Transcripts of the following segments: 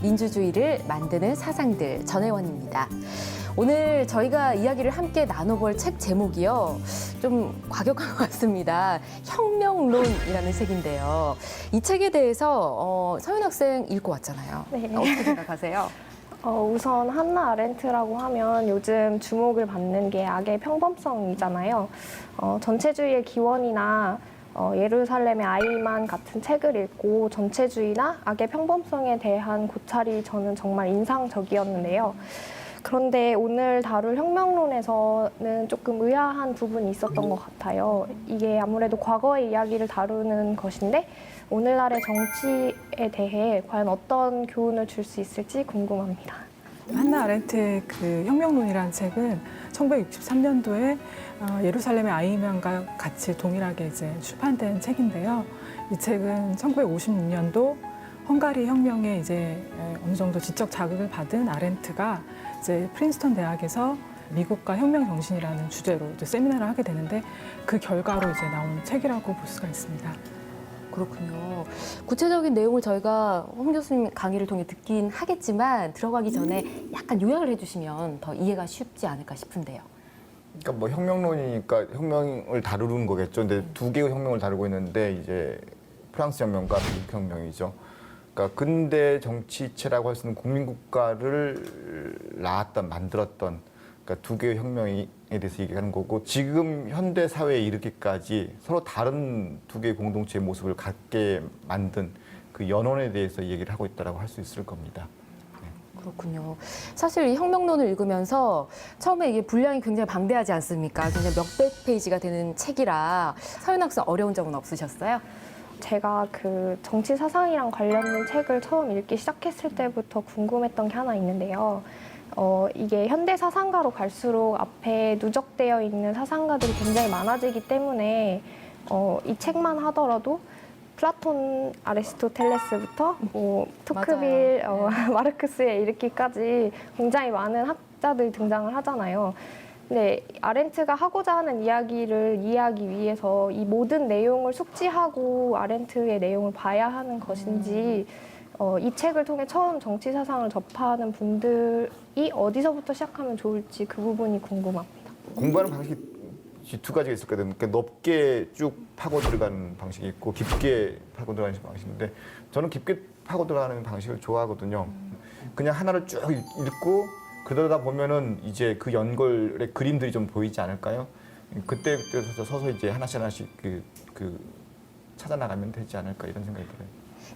민주주의를 만드는 사상들 전혜원입니다. 오늘 저희가 이야기를 함께 나눠볼 책 제목이요. 좀 과격한 것 같습니다. 혁명론이라는 책인데요. 이 책에 대해서 서윤 학생 읽고 왔잖아요. 네. 어떻게 생각하세요? 우선 한나 아렌트라고 하면 요즘 주목을 받는 게 악의 평범성이잖아요. 전체주의의 기원이나 예루살렘의 아이만 같은 책을 읽고 전체주의나 악의 평범성에 대한 고찰이 저는 정말 인상적이었는데요. 그런데 오늘 다룰 혁명론에서는 조금 의아한 부분이 있었던 것 같아요. 이게 아무래도 과거의 이야기를 다루는 것인데 오늘날의 정치에 대해 과연 어떤 교훈을 줄 수 있을지 궁금합니다. 한나 아렌트의 그 혁명론이라는 책은 1963년도에 예루살렘의 아이만과 같이 동일하게 이제 출판된 책인데요. 이 책은 1956년도 헝가리 혁명에 이제 어느 정도 지적 자극을 받은 아렌트가 이제 프린스턴 대학에서 미국과 혁명 정신이라는 주제로 이제 세미나를 하게 되는데 그 결과로 이제 나온 책이라고 볼 수가 있습니다. 그렇군요. 구체적인 내용을 저희가 홍 교수님 강의를 통해 듣긴 하겠지만 들어가기 전에 약간 요약을 해주시면 더 이해가 쉽지 않을까 싶은데요. 그러니까 뭐 혁명론이니까 혁명을 다루는 거겠죠. 근데 두 개의 혁명을 다루고 있는데 이제 프랑스 혁명과 미국 혁명이죠. 그러니까 근대 정치체라고 할 수 있는 국민국가를 낳았던, 만들었던 그러니까 두 개의 혁명에 대해서 얘기하는 거고 지금 현대 사회에 이르기까지 서로 다른 두 개의 공동체의 모습을 갖게 만든 그 연원에 대해서 얘기를 하고 있다고 할 수 있을 겁니다. 그렇군요. 사실 이 혁명론을 읽으면서 처음에 이게 분량이 굉장히 방대하지 않습니까? 굉장히 몇백 페이지가 되는 책이라 서윤 학생 어려운 점은 없으셨어요? 제가 그 정치 사상이랑 관련된 책을 처음 읽기 시작했을 때부터 궁금했던 게 하나 있는데요. 이게 현대 사상가로 갈수록 앞에 누적되어 있는 사상가들이 굉장히 많아지기 때문에 이 책만 하더라도 플라톤, 아리스토텔레스부터 뭐 토크빌, 마르크스에 이르기까지 굉장히 많은 학자들이 등장을 하잖아요. 근데 아렌트가 하고자 하는 이야기를 이해하기 위해서 이 모든 내용을 숙지하고 아렌트의 내용을 봐야 하는 것인지 이 책을 통해 처음 정치 사상을 접하는 분들이 어디서부터 시작하면 좋을지 그 부분이 궁금합니다. 공부하는 방식이 두 가지가 있을 거거든요. 그러니까 높게 쭉 파고 들어가는 방식이 있고 깊게 파고 들어가는 방식인데 저는 깊게 파고 들어가는 방식을 좋아하거든요. 그냥 하나를 쭉 읽고 그러다 보면은 이제 그 연골의 그림들이 좀 보이지 않을까요? 그때 서서 이제 하나씩 찾아 나가면 되지 않을까 이런 생각이 들어요.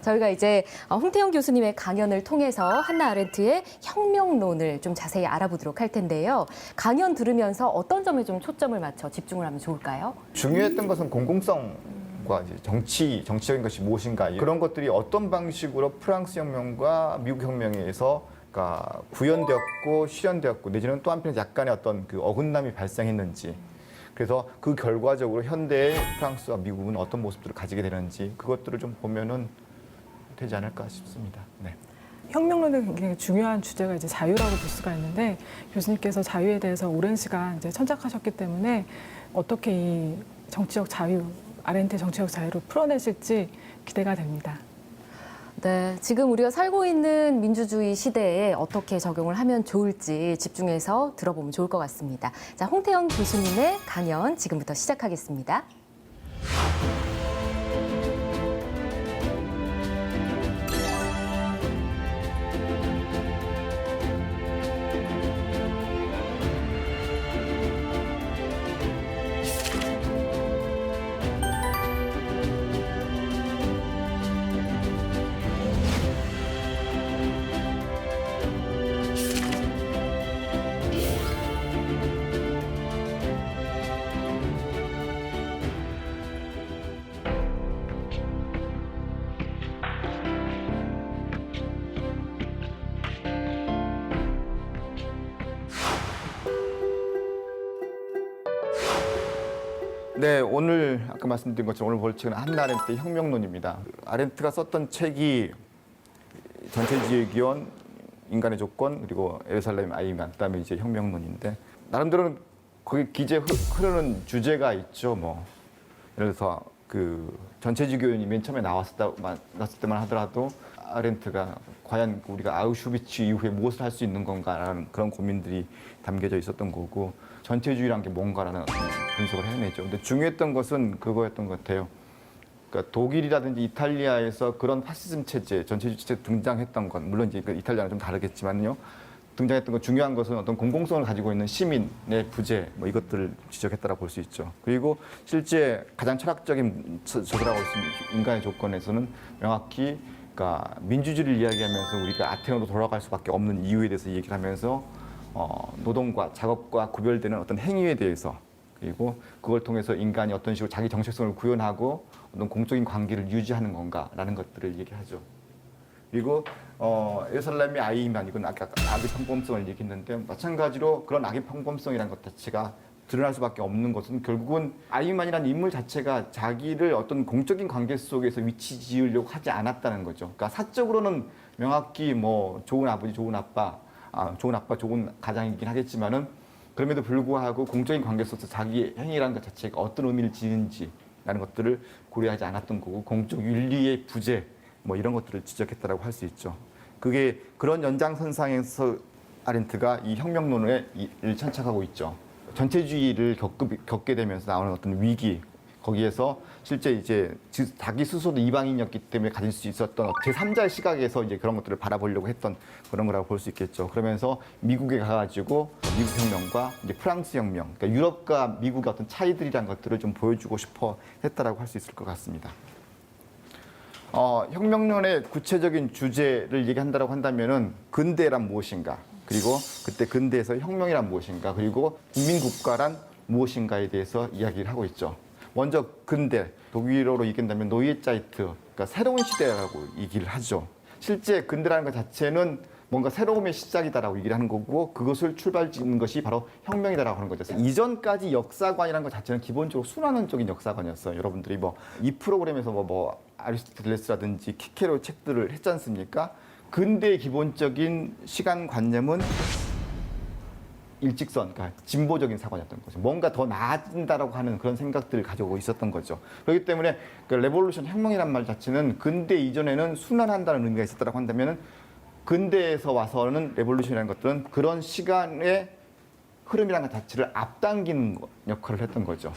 저희가 이제 홍태영 교수님의 강연을 통해서 한나 아렌트의 혁명론을 좀 자세히 알아보도록 할 텐데요. 강연 들으면서 어떤 점에 좀 초점을 맞춰 집중을 하면 좋을까요? 중요했던 것은 공공성과 이제 정치적인 것이 무엇인가 그런 것들이 어떤 방식으로 프랑스 혁명과 미국 혁명에 의해서 그러니까 구현되었고 실현되었고 내지는 또 한편에 약간의 어떤 그 어긋남이 발생했는지 그래서 그 결과적으로 현대의 프랑스와 미국은 어떤 모습들을 가지게 되는지 그것들을 좀 보면은 되지 않을까 싶습니다. 네. 혁명론의 굉장히 중요한 주제가 이제 자유라고 볼 수가 있는데 교수님께서 자유에 대해서 오랜 시간 이제 천착하셨기 때문에 어떻게 이 정치적 자유, 아렌트의 정치적 자유를 풀어내실지 기대가 됩니다. 네, 지금 우리가 살고 있는 민주주의 시대에 어떻게 적용을 하면 좋을지 집중해서 들어보면 좋을 것 같습니다. 자, 홍태영 교수님의 강연 지금부터 시작하겠습니다. 네, 오늘 아까 말씀드린 것처럼 오늘 볼 책은 한나 아렌트의 혁명론입니다. 아렌트가 썼던 책이 전체주의의 기원, 인간의 조건, 그리고 예루살렘 아이만, 그다음에 이제 혁명론인데 나름대로는 거기 기재 흐르는 주제가 있죠. 뭐 예를 들어서 그 전체주의 교훈이 맨 처음에 나왔을 때만 하더라도 아렌트가 과연 우리가 아우슈비츠 이후에 무엇을 할 수 있는 건가라는 그런 고민들이 담겨져 있었던 거고 전체주의란 게 뭔가라는 어떤 분석을 해내죠. 근데 중요했던 것은 그거였던 것 같아요. 그러니까 독일이라든지 이탈리아에서 그런 파시즘 체제, 전체주의 체제 등장했던 건 물론 이제 이탈리아는 좀 다르겠지만요. 등장했던 건 중요한 것은 어떤 공공성을 가지고 있는 시민의 부재 뭐 이것들을 지적했다라고 볼 수 있죠. 그리고 실제 가장 철학적인 저들하고 있는 인간의 조건에서는 명확히 그러니까 민주주의를 이야기하면서 우리가 아테네로 돌아갈 수밖에 없는 이유에 대해서 얘기를 하면서 노동과 작업과 구별되는 어떤 행위에 대해서 그리고 그걸 통해서 인간이 어떤 식으로 자기 정체성을 구현하고 어떤 공적인 관계를 유지하는 건가라는 것들을 얘기하죠. 그리고 예루살렘의 아이만 이건 아까 악의 평범성을 얘기했는데 마찬가지로 그런 악의 평범성이라는 것 자체가 드러날 수밖에 없는 것은 결국은 아이만이라는 인물 자체가 자기를 어떤 공적인 관계 속에서 위치 지으려고 하지 않았다는 거죠. 그러니까 사적으로는 명확히 뭐 좋은 아버지, 좋은 아빠, 좋은 가장이긴 하겠지만은 그럼에도 불구하고 공적인 관계 속에서 자기 행위라는 것 자체가 어떤 의미를 지는지라는 것들을 고려하지 않았던 거고 공적 윤리의 부재 뭐 이런 것들을 지적했다라고 할 수 있죠. 그게 그런 연장선상에서 아렌트가 이 혁명론을 천착하고 있죠. 전체주의를 겪게 되면서 나오는 어떤 위기 거기에서 실제 이제 자기 스스로도 이방인이었기 때문에 가질 수 있었던 제3자의 시각에서 이제 그런 것들을 바라보려고 했던 그런 거라고 볼 수 있겠죠. 그러면서 미국에 가가지고 미국 혁명과 이제 프랑스 혁명, 그러니까 유럽과 미국의 어떤 차이들이란 것들을 좀 보여주고 싶어 했다라고 할 수 있을 것 같습니다. 혁명론의 구체적인 주제를 얘기한다라고 한다면은 근대란 무엇인가, 그리고 그때 근대에서 혁명이란 무엇인가, 그리고 국민국가란 무엇인가에 대해서 이야기를 하고 있죠. 먼저 근대, 독일어로 얘기한다면 노예자이트, 그러니까 새로운 시대라고 얘기를 하죠. 실제 근대라는 것 자체는 뭔가 새로움의 시작이다라고 얘기를 하는 거고 그것을 출발 짓는 것이 바로 혁명이다라고 하는 거죠. 이전까지 역사관이라는 것 자체는 기본적으로 순환론적인 역사관이었어요. 여러분들이 뭐 이 프로그램에서 뭐 아리스토텔레스라든지 키케로 책들을 했지 않습니까? 근대의 기본적인 시간관념은 일직선, 그러니까 진보적인 사관이었던 거죠. 뭔가 더 나아진다라고 하는 그런 생각들을 가지고 있었던 거죠. 그렇기 때문에 그 레볼루션 혁명이란 말 자체는 근대 이전에는 순환한다는 의미가 있었다고 한다면은 근대에서 와서는 레볼루션이라는 것들은 그런 시간의 흐름이라는 것 자체를 앞당기는 역할을 했던 거죠.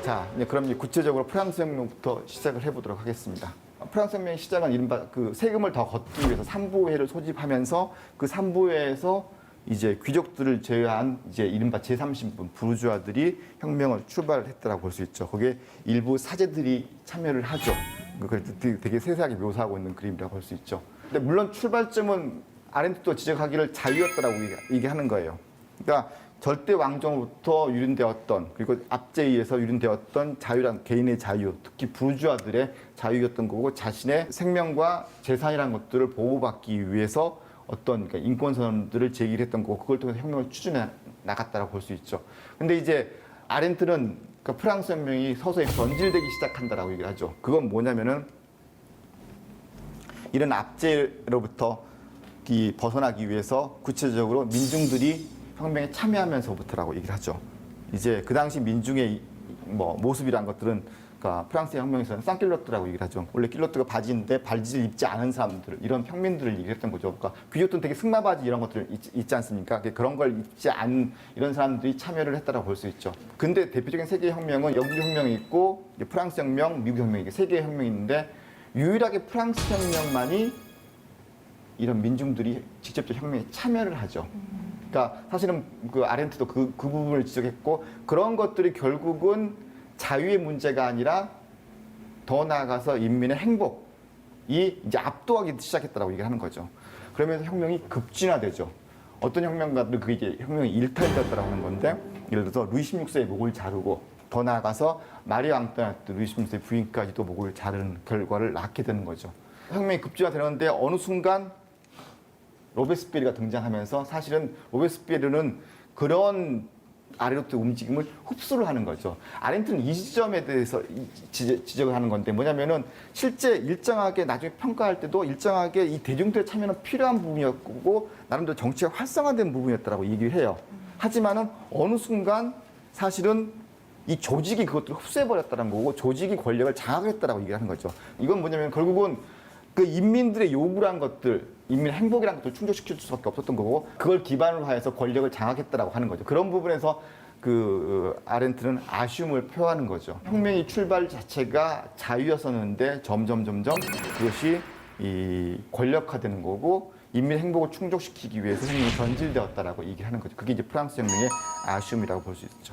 자, 이제 그럼 이제 구체적으로 프랑스 혁명부터 시작을 해보도록 하겠습니다. 프랑스 혁명의 시작은 이른바 그 세금을 더 걷기 위해서 삼부회를 소집하면서 그 삼부회에서 이제 귀족들을 제외한 이제 이른바 제3신분 부르주아들이 혁명을 출발했다라고 볼 수 있죠. 거기에 일부 사제들이 참여를 하죠. 그걸 되게 세세하게 묘사하고 있는 그림이라고 볼 수 있죠. 근데 물론 출발점은 아렌트도 지적하기를 자유였다라고 얘기하는 거예요. 그러니까 절대 왕정으로부터 유린되었던 그리고 압제에서 유린되었던 자유란 개인의 자유, 특히 부르주아들의 자유였던 거고 자신의 생명과 재산이라는 것들을 보호받기 위해서 어떤 그러니까 인권선언들을 제기를 했던 거고 그걸 통해서 혁명을 추진해 나갔다라고 볼 수 있죠. 근데 이제 아렌트는 그 프랑스 혁명이 서서히 변질되기 시작한다라고 얘기를 하죠. 그건 뭐냐면은 이런 압제로부터 벗어나기 위해서 구체적으로 민중들이 혁명에 참여하면서부터라고 얘기를 하죠. 이제 그 당시 민중의 뭐 모습이란 것들은 그러니까 프랑스 혁명에서는 쌍킬로트라고 얘기를 하죠. 원래 킬로트가 바지인데 바지를 입지 않은 사람들, 이런 평민들을 얘기했던 거죠. 그러니까 귀족들은 되게 승마바지 이런 것들 있지 않습니까? 그런 걸 입지 않은 이런 사람들이 참여를 했다라고 볼 수 있죠. 근데 대표적인 세계 혁명은 영국 혁명이 있고 프랑스 혁명, 미국 혁명이 있고 세 개의 혁명이 있는데 유일하게 프랑스 혁명만이 이런 민중들이 직접적 혁명에 참여를 하죠. 그러니까 사실은 그 아렌트도 그 부분을 지적했고 그런 것들이 결국은 자유의 문제가 아니라 더 나아가서 인민의 행복이 이제 압도하기 시작했다라고 얘기를 하는 거죠. 그러면서 혁명이 급진화되죠. 어떤 혁명가들은 그게 이제 혁명이 일탈되었다라고 하는 건데 예를 들어서 루이 16세의 목을 자르고 더 나아가서 마리 앙뚜아네트 루이 16세 부인까지도 목을 자르는 결과를 낳게 되는 거죠. 혁명이 급진화되는데 어느 순간 로베스피에르가 등장하면서 사실은 로베스피에르는 그런 아르헨티나 움직임을 흡수를 하는 거죠. 아르헨티나는 이 지점에 대해서 지적을 하는 건데 뭐냐면은 실제 일정하게 나중에 평가할 때도 일정하게 이 대중들의 참여는 필요한 부분이었고 나름대로 정치가 활성화된 부분이었다라고 얘기를 해요. 하지만은 어느 순간 사실은 이 조직이 그것들을 흡수해버렸다는 거고 조직이 권력을 장악했다라고 얘기하는 거죠. 이건 뭐냐면 결국은 그 인민들의 요구란 것들, 인민 행복이란 것들을 충족시킬 수밖에 없었던 거고 그걸 기반으로 하여서 권력을 장악했다라고 하는 거죠. 그런 부분에서 그 아렌트는 아쉬움을 표하는 거죠. 혁명의 출발 자체가 자유였었는데 점점 그것이 이 권력화되는 거고 인민 행복을 충족시키기 위해서 혁명이 변질되었다라고 얘기를 하는 거죠. 그게 이제 프랑스 혁명의 아쉬움이라고 볼 수 있죠.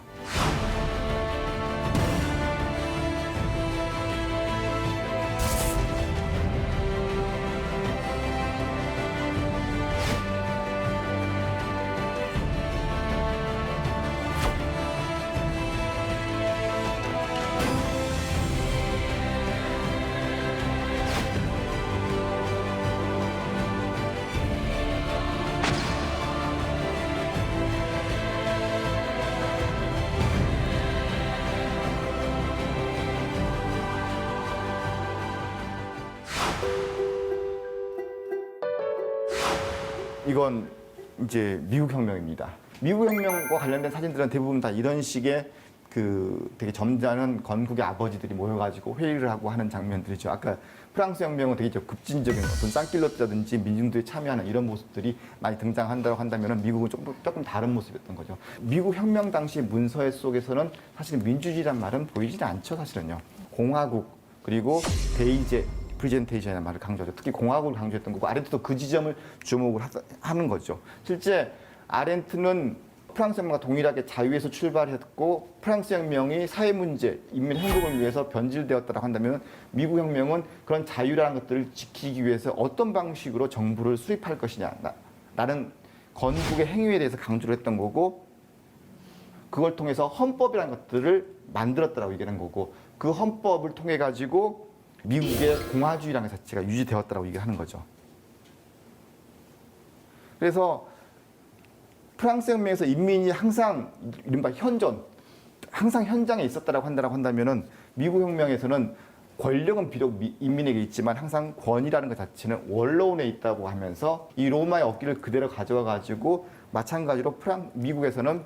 이건 이제 미국 혁명입니다. 미국 혁명과 관련된 사진들은 대부분 다 이런 식의 그 되게 점잖은 건국의 아버지들이 모여가지고 회의를 하고 하는 장면들이죠. 아까 프랑스 혁명은 되게 급진적인 어떤 쌍길러트라든지 민중들이 참여하는 이런 모습들이 많이 등장한다고 한다면 미국은 조금 다른 모습이었던 거죠. 미국 혁명 당시 문서 속에서는 사실 민주주의란 말은 보이지 않죠, 사실은요. 공화국 그리고 대의제 프리젠테이션이라는 말을 강조하죠. 특히 공화국을 강조했던 거고 아렌트도 그 지점을 주목을 하는 거죠. 실제 아렌트는 프랑스 혁명과 동일하게 자유에서 출발했고 프랑스 혁명이 사회 문제, 인민 행복을 위해서 변질되었다고 한다면 미국 혁명은 그런 자유라는 것들을 지키기 위해서 어떤 방식으로 정부를 수립할 것이냐라는 건국의 행위에 대해서 강조를 했던 거고 그걸 통해서 헌법이라는 것들을 만들었다라고 얘기하는 거고 그 헌법을 통해 가지고 미국의 공화주의라는 것 자체가 유지되었다고 얘기하는 거죠. 그래서 프랑스 혁명에서 인민이 항상 이른바 항상 현장에 있었다고 한다면은 미국 혁명에서는 권력은 비록 인민에게 있지만 항상 권위라는 것 자체는 원로원에 있다고 하면서 이 로마의 어깨를 그대로 가져와 가지고 마찬가지로 미국에서는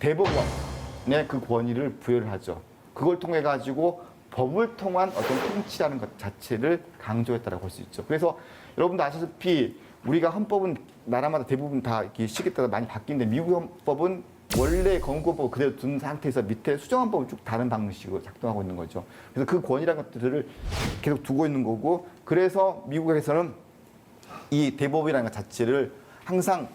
대법원에 그 권위를 부여를 하죠. 그걸 통해 가지고 법을 통한 어떤 통치라는 것 자체를 강조했다고 볼 수 있죠. 그래서 여러분도 아시다시피 우리가 헌법은 나라마다 대부분 다 이렇게 시기에 따라 많이 바뀌는데 미국 헌법은 원래 건국법을 그대로 둔 상태에서 밑에 수정헌법을 쭉 다른 방식으로 작동하고 있는 거죠. 그래서 그 권위라는 것들을 계속 두고 있는 거고 그래서 미국에서는 이 대법이라는 것 자체를 항상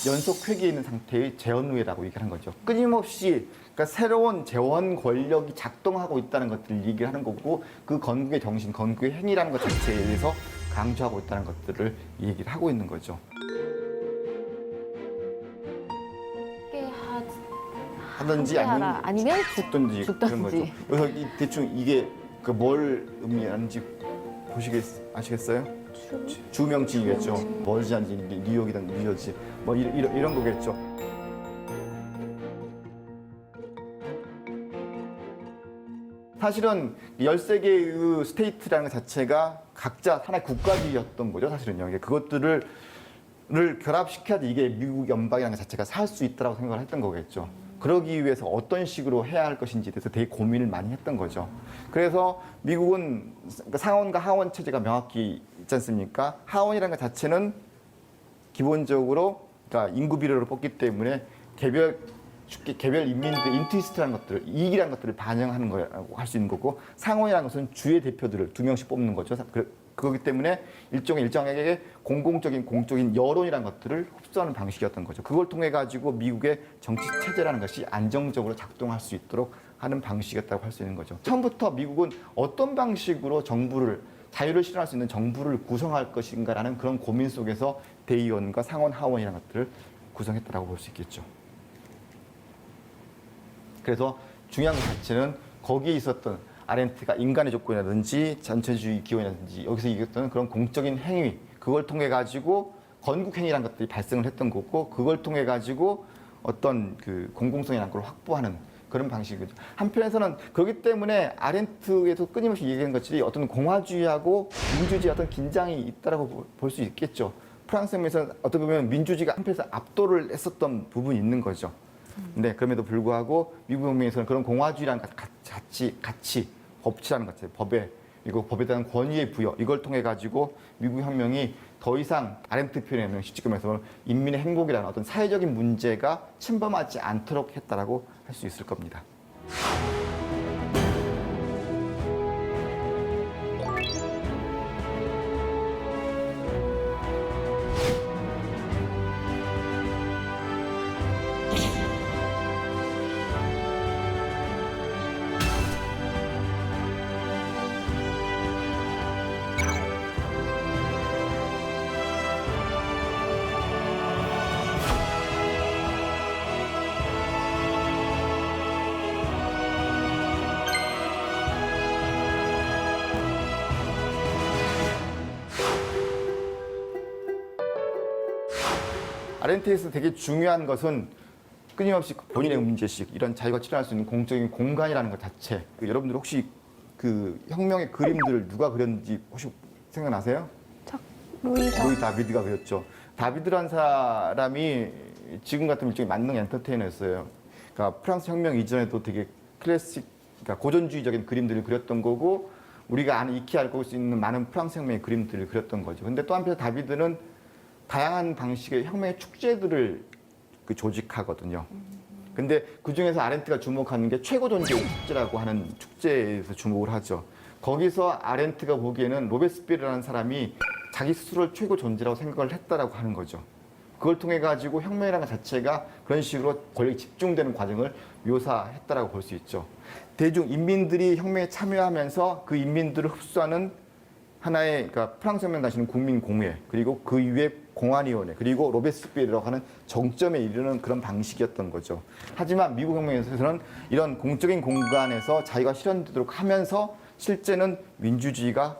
연속 회귀에 있는 상태의 재헌의회라고 얘기하는 거죠. 끊임없이 그러니까 새로운 재원 권력이 작동하고 있다는 것들을 얘기를 하는 거고 그 건국의 정신, 건국의 행위라는 것 자체에 대해서 강조하고 있다는 것들을 얘기를 하고 있는 거죠. 하든지 아니면 죽든지 그런 거죠. 죽든지. 그래서 대충 이게 뭘 의미하는지 아시겠어요? 주명칭이겠죠. 머지않지 뉴욕이든 뉴저지 뭐 이런 거겠죠. 사실은 13개의 스테이트라는 것 자체가 각자 하나의 국가주의였던 거죠. 사실은요. 그것들을 결합시켜야지 이게 미국 연방이라는 것 자체가 살 수 있다고 생각을 했던 거겠죠. 그러기 위해서 어떤 식으로 해야 할 것인지에 대해서 되게 고민을 많이 했던 거죠. 그래서 미국은 상원과 하원 체제가 명확히 있지 않습니까? 하원이라는 것 자체는 기본적으로 그러니까 인구 비례로 뽑기 때문에 개별 인민들의 인트리스트라는 것들을 이익이라는 것들을 반영하는 거라고 할 수 있는 거고 상원이라는 것은 주의 대표들을 2명씩 뽑는 거죠. 그렇기 때문에 일정하게 공적인 여론이라는 것들을 흡수하는 방식이었던 거죠. 그걸 통해 가지고 미국의 정치 체제라는 것이 안정적으로 작동할 수 있도록 하는 방식이었다고 할 수 있는 거죠. 처음부터 미국은 어떤 방식으로 자유를 실현할 수 있는 정부를 구성할 것인가라는 그런 고민 속에서 대의원과 상원, 하원이라는 것들을 구성했다고 볼 수 있겠죠. 그래서 중요한 것 자체는 거기에 있었던 아렌트가 인간의 조건이라든지 전체주의 기원이라든지 여기서 이겼던 그런 공적인 행위, 그걸 통해 가지고 건국 행위라는 것들이 발생을 했던 거고, 그걸 통해 가지고 어떤 그 공공성이라는 걸 확보하는 그런 방식이죠. 한편에서는 그렇기 때문에 아렌트에서 끊임없이 얘기하는 것들이 어떤 공화주의하고 민주주의 어떤 긴장이 있다라고 볼 수 있겠죠. 프랑스 혁명에서는 어떻게 보면 민주주의가 한편에서 압도를 했었던 부분이 있는 거죠. 근데 그럼에도 불구하고 미국 혁명에서는 그런 공화주의라는 가치, 법치라는 것, 법에, 그리고 법에 대한 권위의 부여, 이걸 통해 가지고 미국 혁명이 더 이상 아렌트 표현에는 시점에서 인민의 행복이라는 어떤 사회적인 문제가 침범하지 않도록 했다라고 할 수 있을 겁니다. 아렌트에서 되게 중요한 것은 끊임없이 본인의 문제식, 이런 자유가 실현할 수 있는 공적인 공간이라는 것 자체. 여러분들 혹시 그 혁명의 그림들을 누가 그렸는지 혹시 생각나세요? 루이 다비드가 그렸죠. 다비드란 사람이 지금 같은 일종의 만능 엔터테이너였어요. 그러니까 프랑스 혁명 이전에도 되게 클래식, 그러니까 고전주의적인 그림들을 그렸던 거고, 우리가 아는 익히 알고 있는 많은 프랑스 혁명의 그림들을 그렸던 거죠. 근데 또 한편 다비드는 다양한 방식의 혁명의 축제들을 조직하거든요. 근데 그 중에서 아렌트가 주목하는 게 최고 존재의 축제라고 하는 축제에서 주목을 하죠. 거기서 아렌트가 보기에는 로베스피에르라는 사람이 자기 스스로를 최고 존재라고 생각을 했다라고 하는 거죠. 그걸 통해 가지고 혁명이라는 것 자체가 그런 식으로 권력이 집중되는 과정을 묘사했다라고 볼 수 있죠. 대중 인민들이 혁명에 참여하면서 그 인민들을 흡수하는 하나의, 그러니까 프랑스 혁명 당시는 국민공회, 그리고 그 이후에 공안위원회, 그리고 로베스피에르라고 하는 정점에 이르는 그런 방식이었던 거죠. 하지만 미국 혁명에서는 이런 공적인 공간에서 자유가 실현되도록 하면서 실제는 민주주의가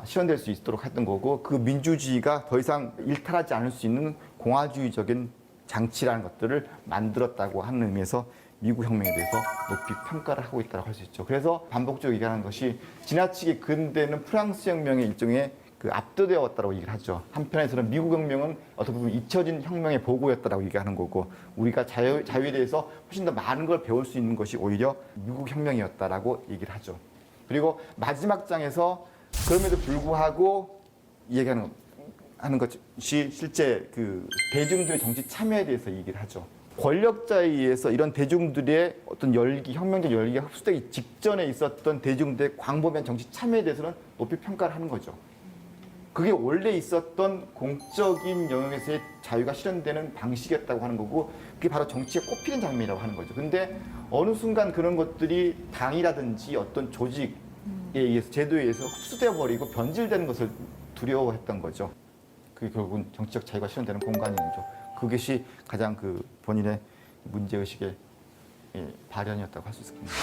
실현될 수 있도록 했던 거고, 그 민주주의가 더 이상 일탈하지 않을 수 있는 공화주의적인 장치라는 것들을 만들었다고 하는 의미에서 미국 혁명에 대해서 높이 평가를 하고 있다고 할 수 있죠. 그래서 반복적으로 얘기하는 것이 지나치게 근대는 프랑스 혁명의 일종의 그 압도되었다고 얘기를 하죠. 한편에서는 미국 혁명은 어떻게 보면 잊혀진 혁명의 보고였다고 얘기하는 거고, 우리가 자유에 대해서 훨씬 더 많은 걸 배울 수 있는 것이 오히려 미국 혁명이었다라고 얘기를 하죠. 그리고 마지막 장에서 그럼에도 불구하고 얘기하는 것이 실제 그 대중들의 정치 참여에 대해서 얘기를 하죠. 권력자에 의해서 이런 대중들의 어떤 열기, 혁명적 열기가 흡수되기 직전에 있었던 대중들의 광범위한 정치 참여에 대해서는 높이 평가를 하는 거죠. 그게 원래 있었던 공적인 영역에서의 자유가 실현되는 방식이었다고 하는 거고, 그게 바로 정치에 꼽히는 장면이라고 하는 거죠. 근데 어느 순간 그런 것들이 당이라든지 어떤 조직에 의해서, 제도에 의해서 흡수되어 버리고 변질되는 것을 두려워했던 거죠. 그게 결국은 정치적 자유가 실현되는 공간인 거죠. 그것이 가장 그 본인의 문제의식의 발현이었다고 할 수 있을 겁니다.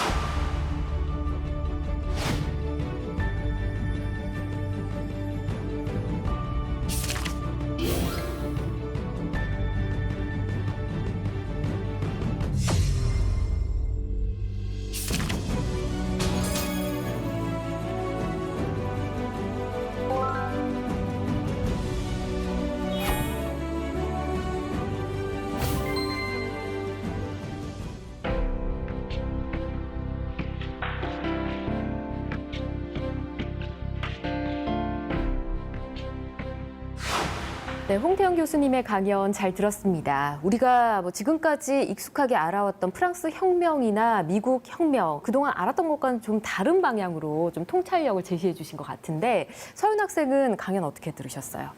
네, 홍태영 교수님의 강연 잘 들었습니다. 우리가 뭐 지금까지 익숙하게 알아왔던 프랑스 혁명이나 미국 혁명, 그동안 알았던 것과는 좀 다른 방향으로 좀 통찰력을 제시해 주신 것 같은데, 서윤 학생은 강연 어떻게 들으셨어요?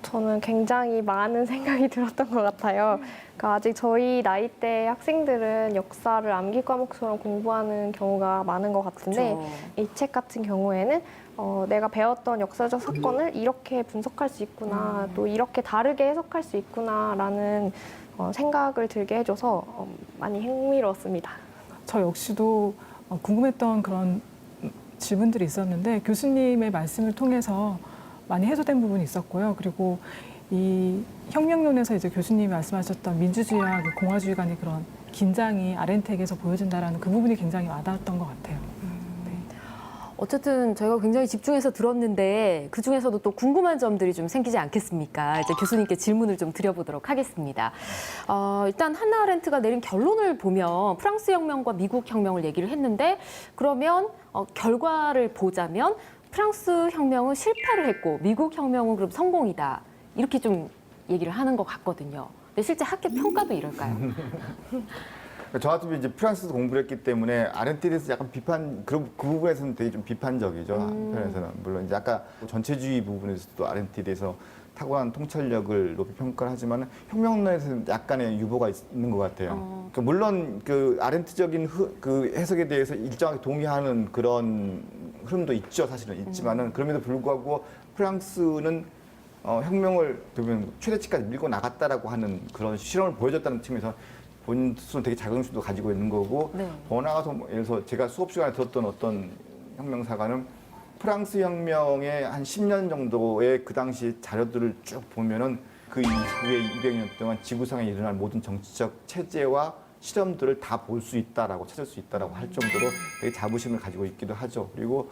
저는 굉장히 많은 생각이 들었던 것 같아요. 그러니까 아직 저희 나이대 학생들은 역사를 암기 과목처럼 공부하는 경우가 많은 것 같은데, 이 책 같은 경우에는 내가 배웠던 역사적 사건을 이렇게 분석할 수 있구나, 또 이렇게 다르게 해석할 수 있구나라는 생각을 들게 해줘서 많이 흥미로웠습니다. 저 역시도 궁금했던 그런 질문들이 있었는데 교수님의 말씀을 통해서 많이 해소된 부분이 있었고요. 그리고 이 혁명론에서 이제 교수님이 말씀하셨던 민주주의와 그 공화주의 간의 그런 긴장이 아렌트에게서 보여진다라는 그 부분이 굉장히 와닿았던 것 같아요. 어쨌든 저희가 굉장히 집중해서 들었는데 그 중에서도 또 궁금한 점들이 좀 생기지 않겠습니까? 이제 교수님께 질문을 좀 드려보도록 하겠습니다. 일단 한나 아렌트가 내린 결론을 보면 프랑스 혁명과 미국 혁명을 얘기를 했는데 그러면 결과를 보자면 프랑스 혁명은 실패를 했고 미국 혁명은 그럼 성공이다. 이렇게 좀 얘기를 하는 것 같거든요. 근데 실제 학계 평가도 이럴까요? 저 같은 이제 프랑스에서 공부를 했기 때문에 아렌트에 대해서 약간 그 부분에서는 되게 좀 비판적이죠. 한편에서는 물론 이제 아까 전체주의 부분에서도 아렌트에 대해서 탁월한 통찰력을 높이 평가를 하지만 혁명론에서는 약간의 유보가 있는 것 같아요. 그러니까 물론 그 아렌트적인 그 해석에 대해서 일정하게 동의하는 그런 흐름도 있죠. 사실은 있지만은 그럼에도 불구하고 프랑스는 혁명을 보면 최대치까지 밀고 나갔다라고 하는 그런 실험을 보여줬다는 측면에서 본인 스스로 되게 자긍심도 가지고 있는 거고 네. 더 나아가서 예를 들어서 제가 수업 시간에 들었던 어떤 혁명사가는 프랑스 혁명의 한 10년 정도의 그 당시 자료들을 쭉 보면은 그 이후에 200년 동안 지구상에 일어날 모든 정치적 체제와 실험들을 다 볼 수 있다라고 찾을 수 있다라고 할 정도로 되게 자부심을 가지고 있기도 하죠. 그리고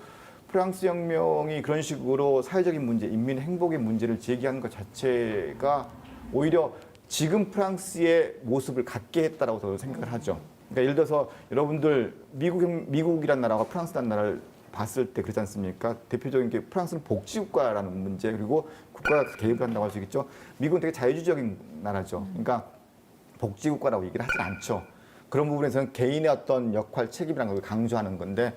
프랑스 혁명이 그런 식으로 사회적인 문제, 인민 행복의 문제를 제기하는 것 자체가 오히려 지금 프랑스의 모습을 갖게 했다라고 저는 생각을 하죠. 그러니까 예를 들어서 여러분들 미국이란 나라와 프랑스란 나라를 봤을 때 그렇지 않습니까? 대표적인 게 프랑스는 복지국가라는 문제 그리고 국가가 개입을 한다고 할 수 있겠죠. 미국은 되게 자유주의적인 나라죠. 그러니까 복지국가라고 얘기를 하지 않죠. 그런 부분에서는 개인의 어떤 역할, 책임이라는 걸 강조하는 건데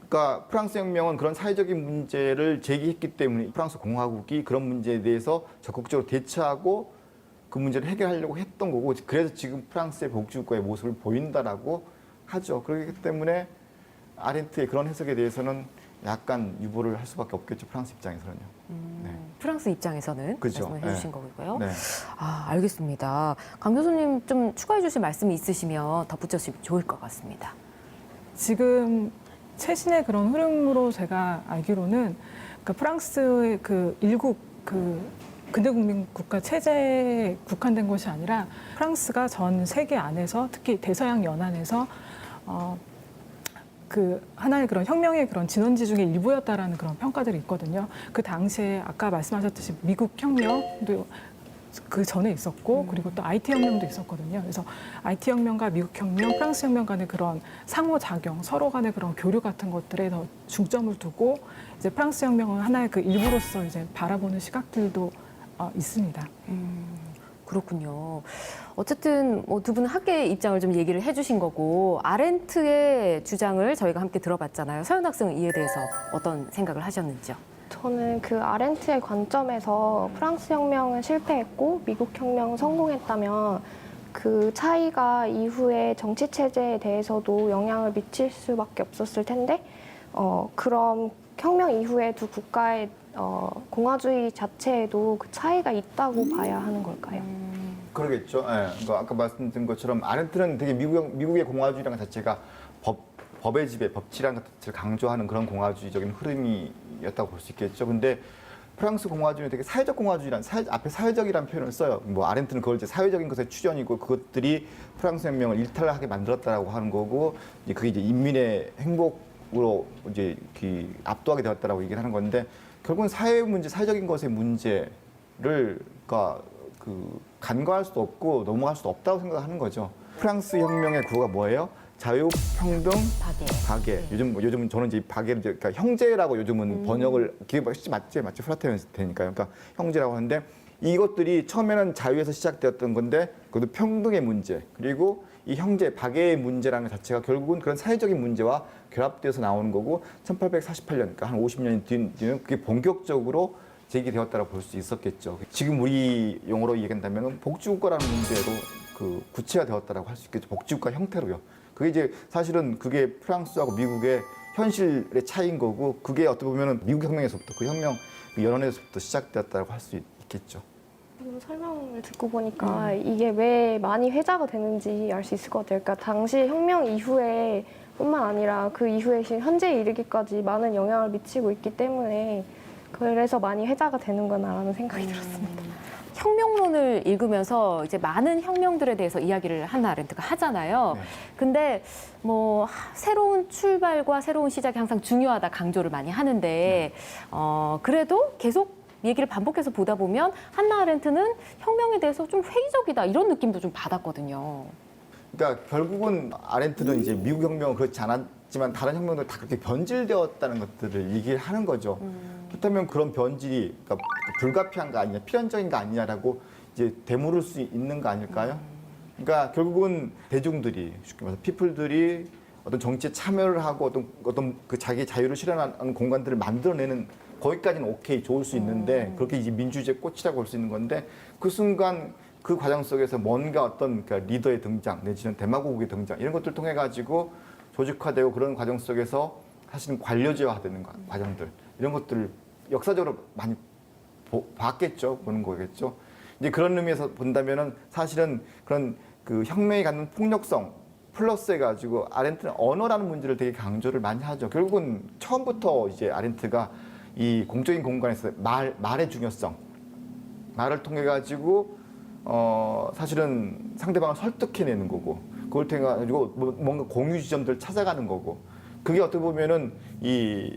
그러니까 프랑스 혁명은 그런 사회적인 문제를 제기했기 때문에 프랑스 공화국이 그런 문제에 대해서 적극적으로 대처하고 그 문제를 해결하려고 했던 거고 그래서 지금 프랑스의 복지국가의 모습을 보인다라고 하죠. 그렇기 때문에 아렌트의 그런 해석에 대해서는 약간 유보를 할 수밖에 없겠죠. 프랑스 입장에서는요. 네. 프랑스 입장에서는 그죠. 말씀을 해주신 거고요. 네. 알겠습니다. 강 교수님 좀 추가해 주실 말씀이 있으시면 덧붙여주시면 좋을 것 같습니다. 지금 최신의 그런 흐름으로 제가 알기로는 그러니까 프랑스의 그 일국 근대국민 국가 체제에 국한된 것이 아니라 프랑스가 전 세계 안에서 특히 대서양 연안에서 그 하나의 그런 혁명의 그런 진원지 중에 일부였다라는 그런 평가들이 있거든요. 그 당시에 아까 말씀하셨듯이 미국 혁명도 그 전에 있었고 그리고 또 IT 혁명도 있었거든요. 그래서 IT 혁명과 미국 혁명, 프랑스 혁명 간의 그런 상호작용, 서로 간의 그런 교류 같은 것들에 더 중점을 두고 이제 프랑스 혁명은 하나의 그 일부로서 이제 바라보는 시각들도 있습니다. 그렇군요. 어쨌든 두 분은 학계의 입장을 좀 얘기를 해주신 거고 아렌트의 주장을 저희가 함께 들어봤잖아요. 서현 학생은 이에 대해서 어떤 생각을 하셨는지요? 저는 그 아렌트의 관점에서 프랑스 혁명은 실패했고 미국 혁명은 성공했다면 그 차이가 이후에 정치 체제에 대해서도 영향을 미칠 수밖에 없었을 텐데 그럼 혁명 이후에 두 국가의 공화주의 자체에도 그 차이가 있다고 봐야 하는 걸까요? 그러겠죠. 예. 그러니까 아까 말씀드린 것처럼 아렌트는 되게 미국의 공화주의라는 것 자체가 법의 지배, 법치라는 것 자체를 강조하는 그런 공화주의적인 흐름이었다고 볼 수 있겠죠. 근데 프랑스 공화주의는 되게 사회적 공화주의라는 앞에 사회적이라는 표현을 써요. 뭐 아렌트는 그걸 이제 사회적인 것의 추전이고 그것들이 프랑스 혁명을 일탈하게 만들었다라고 하는 거고 이제 그게 이제 인민의 행복으로 이제 압도하게 되었다라고 얘기를 하는 건데 결국은 사회 문제, 사회적인 것의 문제를 간과할 수도 없고 넘어갈 수도 없다고 생각하는 거죠. 프랑스 혁명의 구호가 뭐예요? 자유, 평등, 박애. 요즘 저는 이제 박애를 그러니까 형제라고 요즘은 번역을 맞지 프라테르니까요. 그러니까 형제라고 하는데 이것들이 처음에는 자유에서 시작되었던 건데 그것도 평등의 문제 그리고 이 형제 박애의 문제라는 것 자체가 결국은 그런 사회적인 문제와 결합돼서 나오는 거고 1848년 그러니까 한 50년 뒤는 그게 본격적으로 제기되었다고 볼 수 있었겠죠. 지금 우리 용어로 얘기한다면 복지국가라는 문제로 구체화되었다고 할 수 있겠죠. 복지국가 형태로요. 그게 이제 사실은 그게 프랑스하고 미국의 현실의 차이인 거고 그게 어떻게 보면은 미국 혁명에서부터 그 혁명 연원에서부터 시작되었다고 할 수 있겠죠. 설명을 듣고 보니까 이게 왜 많이 회자가 되는지 알 수 있을 것 같아요. 그러니까 당시 혁명 이후에 뿐만 아니라 그 이후에 현재에 이르기까지 많은 영향을 미치고 있기 때문에 그래서 많이 회자가 되는구나라는 생각이 들었습니다. 혁명론을 읽으면서 이제 많은 혁명들에 대해서 이야기를 한나 아렌트가 하잖아요. 네. 근데 뭐 새로운 출발과 새로운 시작이 항상 중요하다 강조를 많이 하는데 그래도 계속 얘기를 반복해서 보다 보면 한나 아렌트는 혁명에 대해서 좀 회의적이다 이런 느낌도 좀 받았거든요. 그러니까 결국은 아렌트는 이제 미국 혁명은 그렇지 않았지만 다른 혁명들 다 그렇게 변질되었다는 것들을 얘기를 하는 거죠. 그렇다면 그런 변질이 그러니까 불가피한 거 아니냐, 필연적인 거 아니냐라고 이제 되물을 수 있는 거 아닐까요? 그러니까 결국은 대중들이 쉽게 말해서 피플들이 어떤 정치에 참여를 하고 어떤 그 자기 자유를 실현하는 공간들을 만들어내는 거기까지는 오케이 좋을 수 있는데 그렇게 이제 민주주의의 꽃이라고 볼 수 있는 건데 그 순간 그 과정 속에서 뭔가 어떤 그러니까 리더의 등장 내지는 대마고국의 등장 이런 것들 통해 가지고 조직화되고 그런 과정 속에서 사실은 관료제화되는 과정들 이런 것들을 역사적으로 많이 봤겠죠. 보는 거겠죠. 이제 그런 의미에서 본다면은 사실은 그런 그 혁명이 갖는 폭력성 플러스 해가지고 아렌트는 언어라는 문제를 되게 강조를 많이 하죠. 결국은 처음부터 이제 아렌트가 이 공적인 공간에서 말의 중요성, 말을 통해 가지고 사실은 상대방을 설득해내는 거고, 그걸 통해 가지고 뭔가 공유 지점들을 찾아가는 거고, 그게 어떻게 보면은 이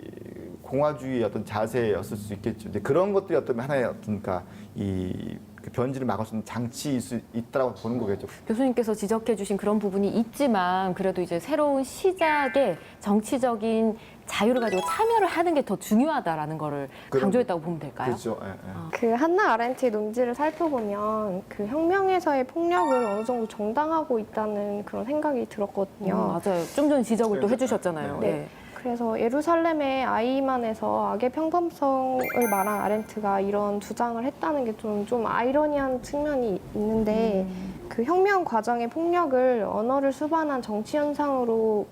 공화주의의 어떤 자세였을 수 있겠죠. 근데 그런 것들이 어떤 하나의 어떤 그러니까 이 변질을 막을 수 있는 장치일 수 있다라고 보는 거겠죠. 교수님께서 지적해 주신 그런 부분이 있지만 그래도 이제 새로운 시작에 정치적인 자유를 가지고 참여를 하는 게 더 중요하다라는 거를 강조했다고 보면 될까요? 그렇죠. 예, 예. 그 한나 아렌트의 논지를 살펴보면 그 혁명에서의 폭력을 어느 정도 정당하고 있다는 그런 생각이 들었거든요. 맞아요. 좀 전에 지적을 또 해주셨잖아요. 네. 네. 그래서 예루살렘의 아이만에서 악의 평범성을 말한 아렌트가 이런 주장을 했다는 게 좀 아이러니한 측면이 있는데 그 혁명 과정의 폭력을 언어를 수반한 정치 현상으로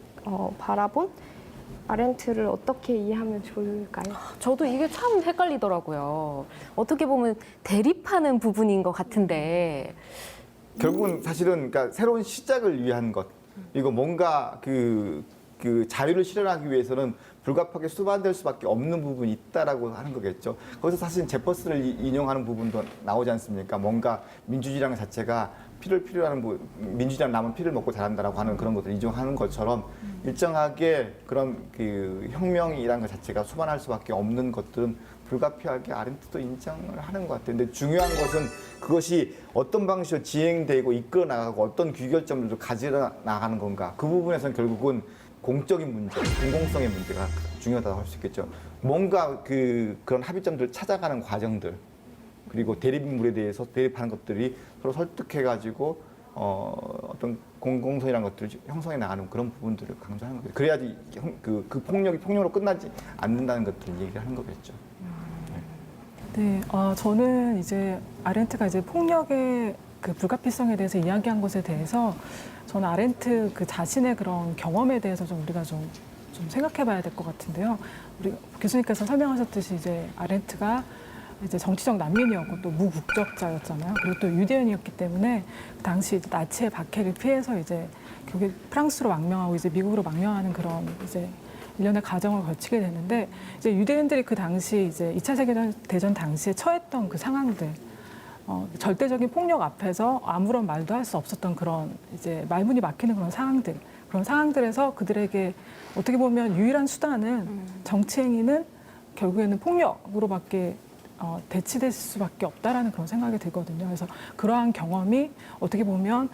바라본 아렌트를 어떻게 이해하면 좋을까요? 저도 이게 참 헷갈리더라고요. 어떻게 보면 대립하는 부분인 것 같은데. 결국은 사실은 그러니까 새로운 시작을 위한 것, 이거 뭔가 그 자유를 실현하기 위해서는 불가피하게 수반될 수밖에 없는 부분이 있다라고 하는 거겠죠. 거기서 사실 제퍼스를 인용하는 부분도 나오지 않습니까? 뭔가 민주주의라는 것 자체가 필요한 민주주의라는 남은 피를 먹고 자란다라고 하는 그런 것들을 인정하는 것처럼 일정하게 그런 그 혁명이라는 것 자체가 수반할 수밖에 없는 것들은 불가피하게 아렌트도 인정을 하는 것 같아요. 근데 중요한 것은 그것이 어떤 방식으로 진행되고 이끌어 나가고 어떤 귀결점들도 가지러 나가는 건가. 그 부분에서는 결국은 공적인 문제, 공공성의 문제가 중요하다고 할 수 있겠죠. 뭔가 그런 합의점들을 찾아가는 과정들, 그리고 대립인물에 대해서 대립하는 것들이 서로 설득해가지고 어떤 공공성이라는 것들을 형성해 나가는 그런 부분들을 강조하는 거죠. 그래야지 그 폭력이 폭력으로 끝나지 않는다는 것들을 얘기를 하는 거겠죠. 네, 저는 이제 아렌트가 이제 폭력의 그 불가피성에 대해서 이야기한 것에 대해서 저는 아렌트 그 자신의 그런 경험에 대해서 좀 우리가 좀 생각해봐야 될 것 같은데요. 우리 교수님께서 설명하셨듯이 이제 아렌트가 이제 정치적 난민이었고 또 무국적자였잖아요. 그리고 또 유대인이었기 때문에 그 당시 이제 나치의 박해를 피해서 이제 결국에 프랑스로 망명하고 이제 미국으로 망명하는 그런 이제 일련의 과정을 거치게 되는데 이제 유대인들이 그 당시 이제 2차 세계대전 당시에 처했던 그 상황들, 절대적인 폭력 앞에서 아무런 말도 할 수 없었던 그런 이제 말문이 막히는 그런 상황들에서 그들에게 어떻게 보면 유일한 수단은 정치 행위는 결국에는 폭력으로밖에 대치될 수밖에 없다라는 그런 생각이 들거든요. 그래서 그러한 경험이 어떻게 보면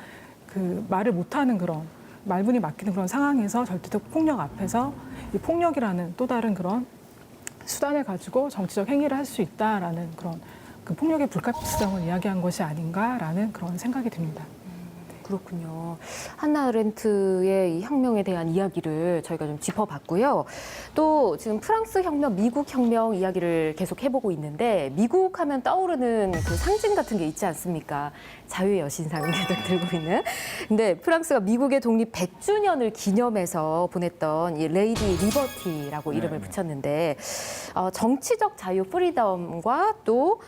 그 말을 못하는 그런 말문이 막히는 그런 상황에서 절대적 폭력 앞에서 이 폭력이라는 또 다른 그런 수단을 가지고 정치적 행위를 할 수 있다라는 그런 그 폭력의 불가피성을 이야기한 것이 아닌가라는 그런 생각이 듭니다. 그렇군요. 한나 아렌트의 이 혁명에 대한 이야기를 저희가 좀 짚어봤고요. 또 지금 프랑스 혁명, 미국 혁명 이야기를 계속 해보고 있는데 미국 하면 떠오르는 그 상징 같은 게 있지 않습니까? 자유의 여신상을 들고 있는. 근데 프랑스가 미국의 독립 100주년을 기념해서 보냈던 이 레이디 리버티라고 이름을 붙였는데 정치적 자유 프리덤과 또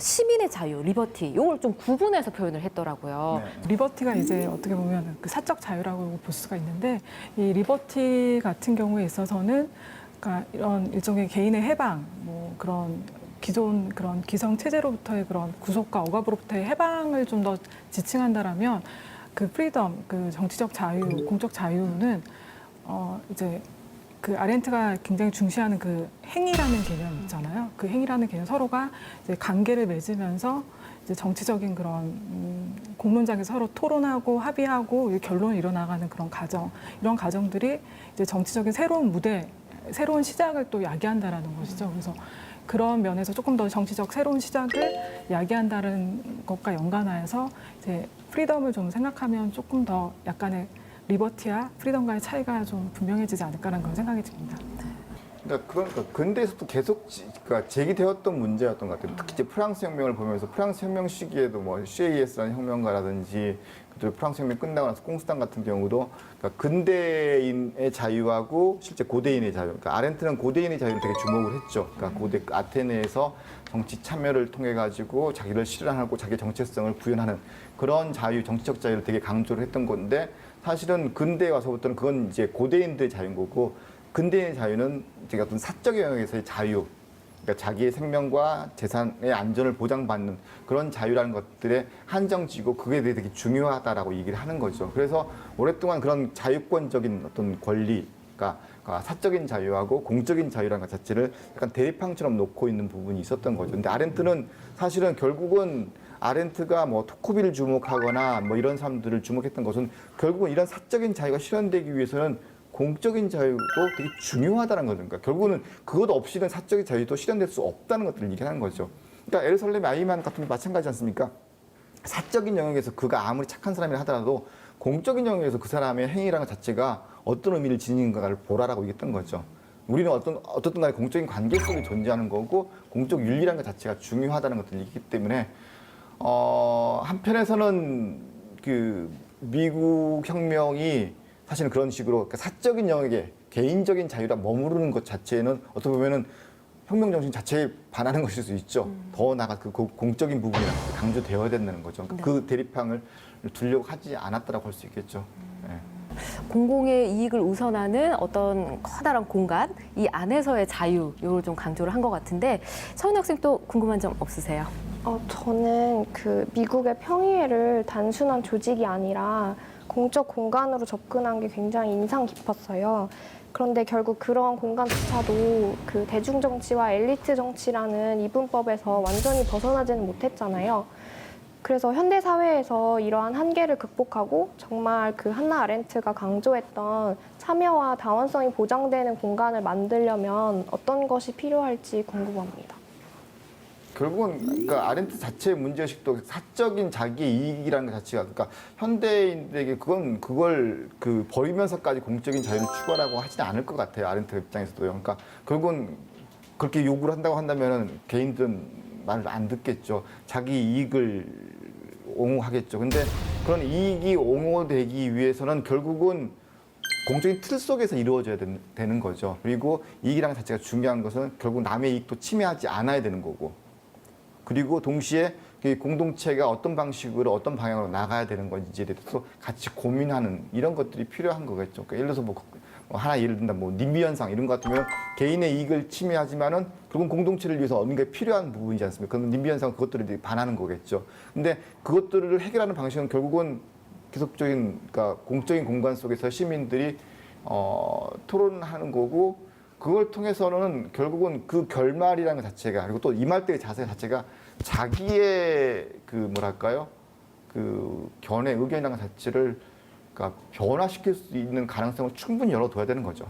시민의 자유 리버티 이걸 좀 구분해서 표현을 했더라고요. 리버티가 이제 어떻게 보면 그 사적 자유라고 볼 수가 있는데 이 리버티 같은 경우에 있어서는 그러니까 이런 일종의 개인의 해방, 뭐 그런 기존 그런 기성 체제로부터의 그런 구속과 억압으로부터의 해방을 좀 더 지칭한다라면 그 프리덤, 그 정치적 자유, 공적 자유는 이제 그 아렌트가 굉장히 중시하는 그 행위라는 개념 있잖아요. 그 행위라는 개념 서로가 이제 관계를 맺으면서 이제 정치적인 그런 공론장에서 서로 토론하고 합의하고 결론을 이뤄나가는 그런 과정, 이런 과정들이 이제 정치적인 새로운 무대, 새로운 시작을 또 야기한다라는 것이죠. 그래서 그런 면에서 조금 더 정치적 새로운 시작을 야기한다는 것과 연관하여서 이제 프리덤을 좀 생각하면 조금 더 약간의 리버티와 프리덤과의 차이가 좀 분명해지지 않을까라는 그런 생각이 듭니다. 그러니까 근대에서부터 계속 그러니까 제기되었던 문제였던 것 같아요. 특히 이제 프랑스 혁명을 보면서 프랑스 혁명 시기에도 뭐 CAS라는 혁명가라든지 또 프랑스 혁명 끝나고 나서 꽁스탄 같은 경우도 그러니까 근대인의 자유하고 실제 고대인의 자유. 그러니까 아렌트는 고대인의 자유를 되게 주목을 했죠. 그러니까 고대 아테네에서 정치 참여를 통해 가지고 자기를 실현하고 자기 정체성을 구현하는 그런 자유, 정치적 자유를 되게 강조를 했던 건데 사실은 근대에 와서부터는 그건 이제 고대인들의 자유인 거고 근대의 자유는 제가 어떤 사적 영역에서의 자유, 그러니까 자기의 생명과 재산의 안전을 보장받는 그런 자유라는 것들에 한정지고 그게 되게 중요하다라고 얘기를 하는 거죠. 그래서 오랫동안 그런 자유권적인 어떤 권리, 그러니까 사적인 자유하고 공적인 자유라는 것 자체를 약간 대립항처럼 놓고 있는 부분이 있었던 거죠. 근데 아렌트는 사실은 결국은 아렌트가 뭐 토크빌을 주목하거나 뭐 이런 사람들을 주목했던 것은 결국은 이런 사적인 자유가 실현되기 위해서는 공적인 자유도 되게 중요하다는 거니까 그러니까 결국은 그것 없이는 사적인 자유도 실현될 수 없다는 것들을 얘기하는 거죠. 그러니까 예루살렘의 아이만 같은 게 마찬가지 않습니까? 사적인 영역에서 그가 아무리 착한 사람이라 하더라도 공적인 영역에서 그 사람의 행위라는 것 자체가 어떤 의미를 지니는가를 보라라고 얘기했던 거죠. 우리는 어떻든 간에 공적인 관계 속에 존재하는 거고 공적 윤리라는 것 자체가 중요하다는 것들을 얘기했기 때문에 한편에서는 그 미국 혁명이 사실은 그런 식으로 사적인 영역에 개인적인 자유라 머무르는 것 자체는 어떻게 보면은 혁명 정신 자체에 반하는 것일 수 있죠. 더 나아가 그 공적인 부분이 강조되어야 된다는 거죠. 네. 그러니까 그 대립항을 두려고 하지 않았다라고 할 수 있겠죠. 네. 공공의 이익을 우선하는 어떤 커다란 공간, 이 안에서의 자유, 이걸 좀 강조를 한 것 같은데 서은 학생 또 궁금한 점 없으세요? 저는 그 미국의 평의회를 단순한 조직이 아니라 공적 공간으로 접근한 게 굉장히 인상 깊었어요. 그런데 결국 그런 공간조차도 그 대중 정치와 엘리트 정치라는 이분법에서 완전히 벗어나지는 못했잖아요. 그래서 현대 사회에서 이러한 한계를 극복하고 정말 그 한나 아렌트가 강조했던 참여와 다원성이 보장되는 공간을 만들려면 어떤 것이 필요할지 궁금합니다. 결국은 그러니까 아렌트 자체의 문제의식도 사적인 자기 이익이라는 것 자체가 그러니까 현대인들에게 그걸 그 버리면서까지 공적인 자유를 추구하라고 하지는 않을 것 같아요. 아렌트 입장에서도요. 그러니까 결국은 그렇게 요구를 한다고 한다면은 개인들은 말을 안 듣겠죠. 자기 이익을 옹호하겠죠. 근데 그런 이익이 옹호되기 위해서는 결국은 공적인 틀 속에서 이루어져야 되는 거죠. 그리고 이익이라는 자체가 중요한 것은 결국 남의 이익도 침해하지 않아야 되는 거고. 그리고 동시에 공동체가 어떤 방식으로 어떤 방향으로 나가야 되는 건지에 대해서 같이 고민하는 이런 것들이 필요한 거겠죠. 그러니까 예를 들어서 뭐 하나 예를 든다 뭐 님비 현상 이런 것 같으면 개인의 이익을 침해하지만은 결국 공동체를 위해서 어딘가 필요한 부분이지 않습니까? 그럼 님비 현상 그것들을 반하는 거겠죠. 근데 그것들을 해결하는 방식은 결국은 계속적인 그러니까 공적인 공간 속에서 시민들이 토론하는 거고. 그걸 통해서는 결국은 그 결말이라는 것 자체가 그리고 또 임할 때의 자세 자체가 자기의 그 뭐랄까요 그 견해 의견이라는 것 자체를 그러니까 변화시킬 수 있는 가능성을 충분히 열어둬야 되는 거죠.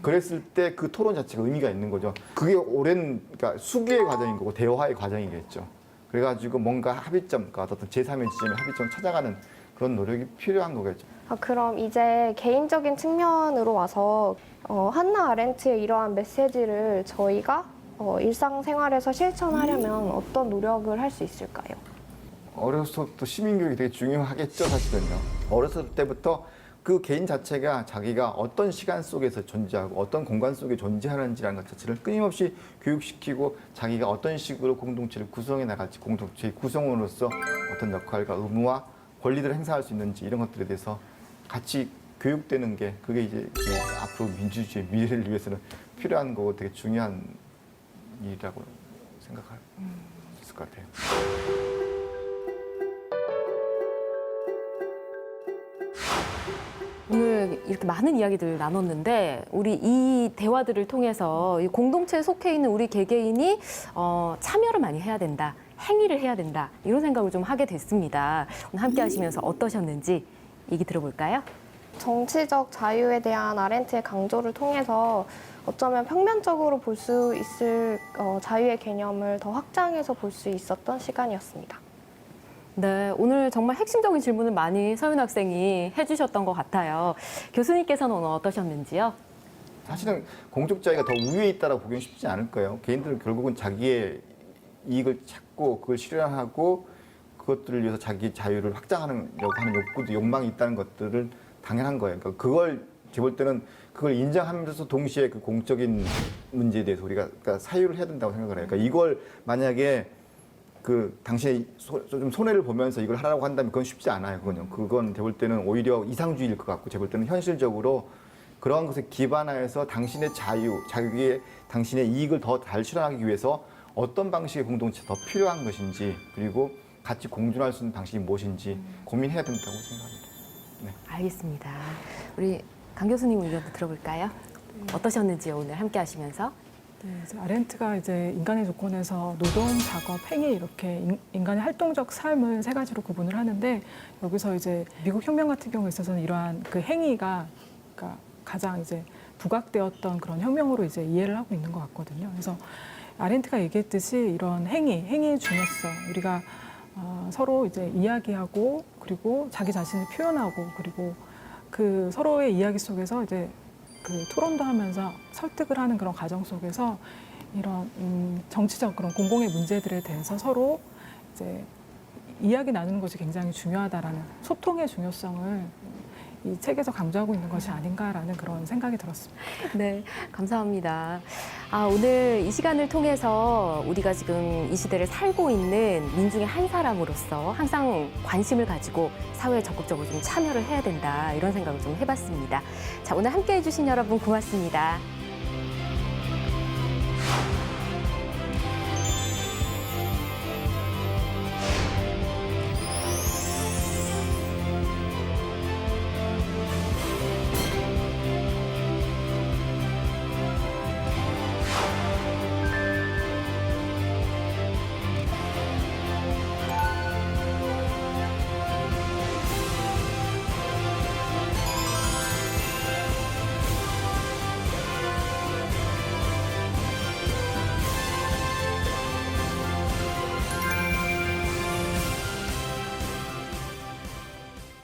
그랬을 때 그 토론 자체가 의미가 있는 거죠. 그게 오랜 그러니까 수기의 과정인 거고 대화의 과정이겠죠. 그래가지고 뭔가 합의점, 그러니까 어떤 제3의 지점의 합의점을 찾아가는 그런 노력이 필요한 거겠죠. 그럼 이제 개인적인 측면으로 와서 한나 아렌트의 이러한 메시지를 저희가 일상생활에서 실천하려면 어떤 노력을 할 수 있을까요? 어렸을 때부터 시민교육이 되게 중요하겠죠, 사실은요. 어렸을 때부터 그 개인 자체가 자기가 어떤 시간 속에서 존재하고 어떤 공간 속에 존재하는지라는 것 자체를 끊임없이 교육시키고 자기가 어떤 식으로 공동체를 구성해 나갈지, 공동체의 구성원으로서 어떤 역할과 의무와 권리들을 행사할 수 있는지 이런 것들에 대해서 같이 교육되는 게 그게 이제 앞으로 민주주의 미래를 위해서는 필요한 거고 되게 중요한 일이라고 생각할 수 있을 것 같아요. 오늘 이렇게 많은 이야기들을 나눴는데 우리 이 대화들을 통해서 이 공동체에 속해 있는 우리 개개인이 참여를 많이 해야 된다, 행위를 해야 된다 이런 생각을 좀 하게 됐습니다. 오늘 함께 하시면서 어떠셨는지 얘기 들어볼까요? 정치적 자유에 대한 아렌트의 강조를 통해서 어쩌면 평면적으로 볼 수 있을 자유의 개념을 더 확장해서 볼 수 있었던 시간이었습니다. 네, 오늘 정말 핵심적인 질문을 많이 서윤 학생이 해주셨던 것 같아요. 교수님께서는 오늘 어떠셨는지요? 사실은 공적 자유가 더 우위에 있다고 보기는 쉽지 않을 거예요. 개인들은 결국은 자기의 이익을 찾고 그걸 실현하고 그것들을 위해서 자기 자유를 확장하려고 하는 욕구도 욕망이 있다는 것들을 당연한 거예요. 그러니까 그걸 제가 볼 때는 그걸 인정하면서 동시에 그 공적인 문제에 대해서 우리가 그러니까 사유를 해야 된다고 생각을 해요. 그러니까 이걸 만약에 그 당신의 좀 손해를 보면서 이걸 하라고 한다면 그건 쉽지 않아요. 그건 제가 볼 때는 오히려 이상주의일 것 같고 제가 볼 때는 현실적으로 그러한 것에 기반하여서 당신의 자유, 당신의 이익을 더 잘 실현하기 위해서 어떤 방식의 공동체 더 필요한 것인지 그리고 같이 공존할 수 있는 방식이 무엇인지 고민해야 된다고 생각합니다. 네. 알겠습니다. 우리 강 교수님 의견도 들어볼까요? 어떠셨는지요, 오늘 함께 하시면서? 네, 이제 아렌트가 이제 인간의 조건에서 노동, 작업, 행위 이렇게 인간의 활동적 삶을 세 가지로 구분을 하는데 여기서 이제 미국 혁명 같은 경우에 있어서는 이러한 그 행위가 그러니까 가장 이제 부각되었던 그런 혁명으로 이제 이해를 하고 있는 것 같거든요. 그래서 아렌트가 얘기했듯이 이런 행위의 중요성, 우리가 서로 이제 이야기하고 그리고 자기 자신을 표현하고 그리고 그 서로의 이야기 속에서 이제 그 토론도 하면서 설득을 하는 그런 과정 속에서 이런 정치적 그런 공공의 문제들에 대해서 서로 이제 이야기 나누는 것이 굉장히 중요하다라는 소통의 중요성을 이 책에서 강조하고 있는 것이 아닌가라는 그런 생각이 들었습니다. 네, 감사합니다. 오늘 이 시간을 통해서 우리가 지금 이 시대를 살고 있는 민중의 한 사람으로서 항상 관심을 가지고 사회에 적극적으로 좀 참여를 해야 된다 이런 생각을 좀 해봤습니다. 자, 오늘 함께해 주신 여러분 고맙습니다.